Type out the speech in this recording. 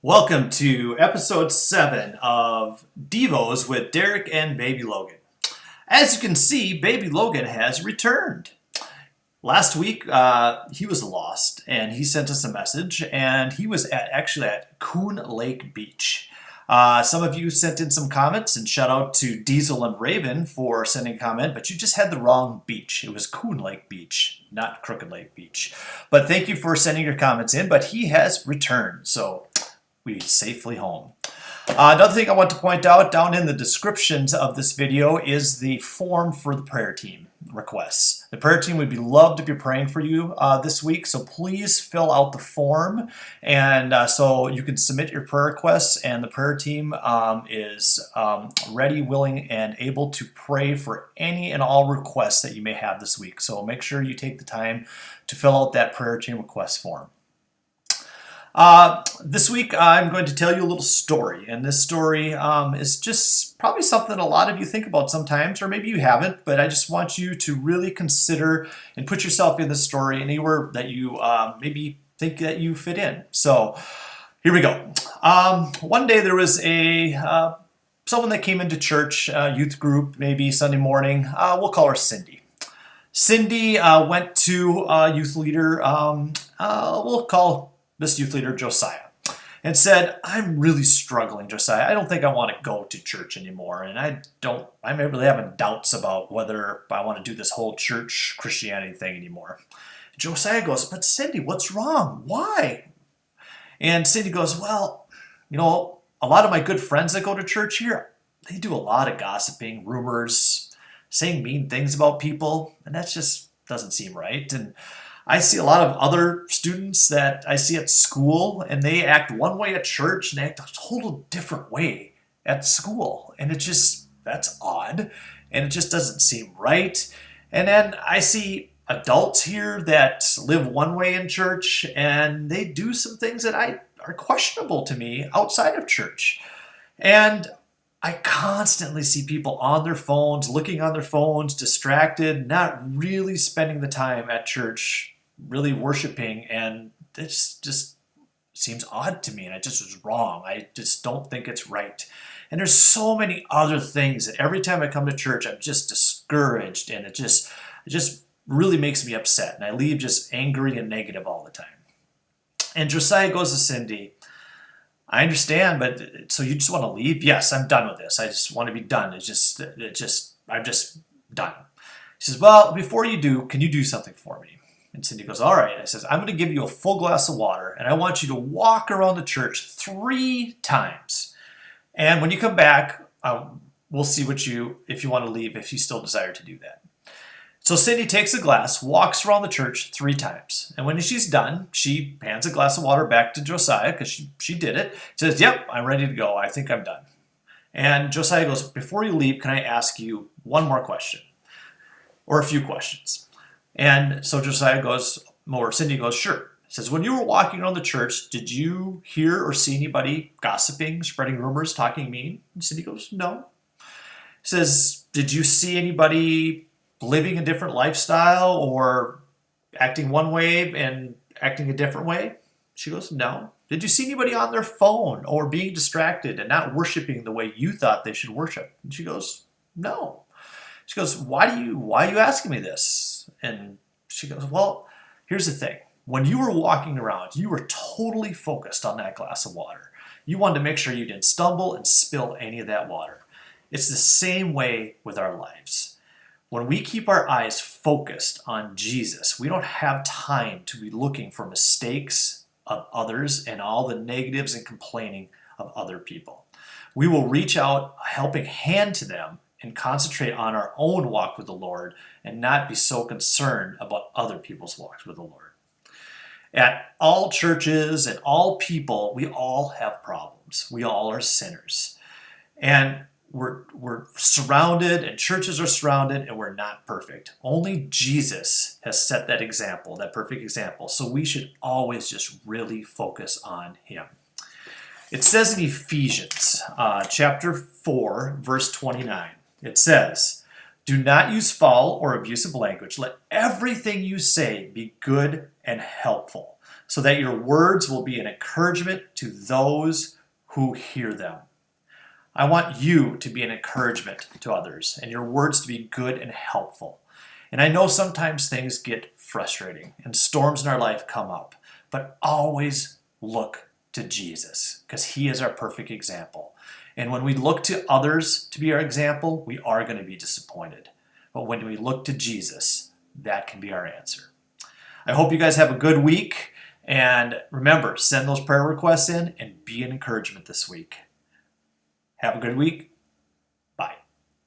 Welcome to episode 7 of Devos with Derek and Baby Logan. As you can see, Baby Logan has returned. Last week, he was lost, and he sent us a message, and he was actually at Coon Lake Beach. Some of you sent in some comments, and shout out to Diesel and Raven for sending a comment, but you just had the wrong beach. It was Coon Lake Beach, not Crooked Lake Beach. But thank you for sending your comments in, but he has returned, so we're safely home. Another thing I want to point out down in the descriptions of this video is the form for the prayer team requests. The prayer team would be loved to be praying for you this week, so please fill out the form, and so you can submit your prayer requests, and the prayer team is ready, willing, and able to pray for any and all requests that you may have this week. So make sure you take the time to fill out that prayer team request form. This week I'm going to tell you a little story, and this story is just probably something a lot of you think about sometimes, or maybe you haven't, but I just want you to really consider and put yourself in this story anywhere that you maybe think that you fit in. So here we go. One day there was someone that came into church, youth group, maybe Sunday morning. We'll call her Cindy. Cindy went to a youth leader, we'll call this youth leader Josiah, and said, "I'm really struggling, Josiah. I don't think I want to go to church anymore, and I'm really having doubts about whether I want to do this whole church Christianity thing anymore." Josiah goes, "But Cindy, what's wrong? Why?" And Cindy goes, "Well, a lot of my good friends that go to church here, they do a lot of gossiping, rumors, saying mean things about people, and that just doesn't seem right. And I see a lot of other students that I see at school, and they act one way at church and they act a total different way at school. And that's odd, and it just doesn't seem right. And then I see adults here that live one way in church, and they do some things that are questionable to me outside of church. And I constantly see people on their phones, looking on their phones, distracted, not really spending the time at church, really worshiping, and this just seems odd to me, and it just is wrong. I just don't think it's right. And there's so many other things that every time I come to church, I'm just discouraged, and it just really makes me upset, and I leave just angry and negative all the time." And Josiah goes to Cindy, "I understand, but so you just want to leave?" "Yes, I'm done with this. I just want to be done. I'm just done." He says, "Well, before you do, can you do something for me?" And Cindy goes, "All right." I says, "I'm going to give you a full glass of water, and I want you to walk around the church 3 times. And when you come back, we'll see if you want to leave, if you still desire to do that." So Cindy takes a glass, walks around the church 3 times. And when she's done, she hands a glass of water back to Josiah, because she did it. Says, "Yep, I'm ready to go. I think I'm done." And Josiah goes, "Before you leave, can I ask you one more question? Or a few questions?" And so Cindy goes, "Sure." Says, "When you were walking around the church, did you hear or see anybody gossiping, spreading rumors, talking mean?" And Cindy goes, "No." Says, "Did you see anybody living a different lifestyle or acting one way and acting a different way?" She goes, "No." "Did you see anybody on their phone or being distracted and not worshiping the way you thought they should worship?" And she goes, "No." She goes, why are you asking me this?" And she goes, "Well, here's the thing. When you were walking around, you were totally focused on that glass of water. You wanted to make sure you didn't stumble and spill any of that water. It's the same way with our lives. When we keep our eyes focused on Jesus, we don't have time to be looking for mistakes of others and all the negatives and complaining of other people. We will reach out a helping hand to them and concentrate on our own walk with the Lord and not be so concerned about other people's walks with the Lord. At all churches and all people, we all have problems. We all are sinners. And we're surrounded, and churches are surrounded, and we're not perfect. Only Jesus has set that example, that perfect example. So we should always just really focus on him. It says in Ephesians chapter 4, verse 29, it says, "Do not use foul or abusive language. Let everything you say be good and helpful, so that your words will be an encouragement to those who hear them. I want you to be an encouragement to others and your words to be good and helpful. And I know sometimes things get frustrating and storms in our life come up, but always look to Jesus because he is our perfect example. And when we look to others to be our example, we are going to be disappointed. But when we look to Jesus, that can be our answer. I hope you guys have a good week. And remember, send those prayer requests in and be an encouragement this week. Have a good week.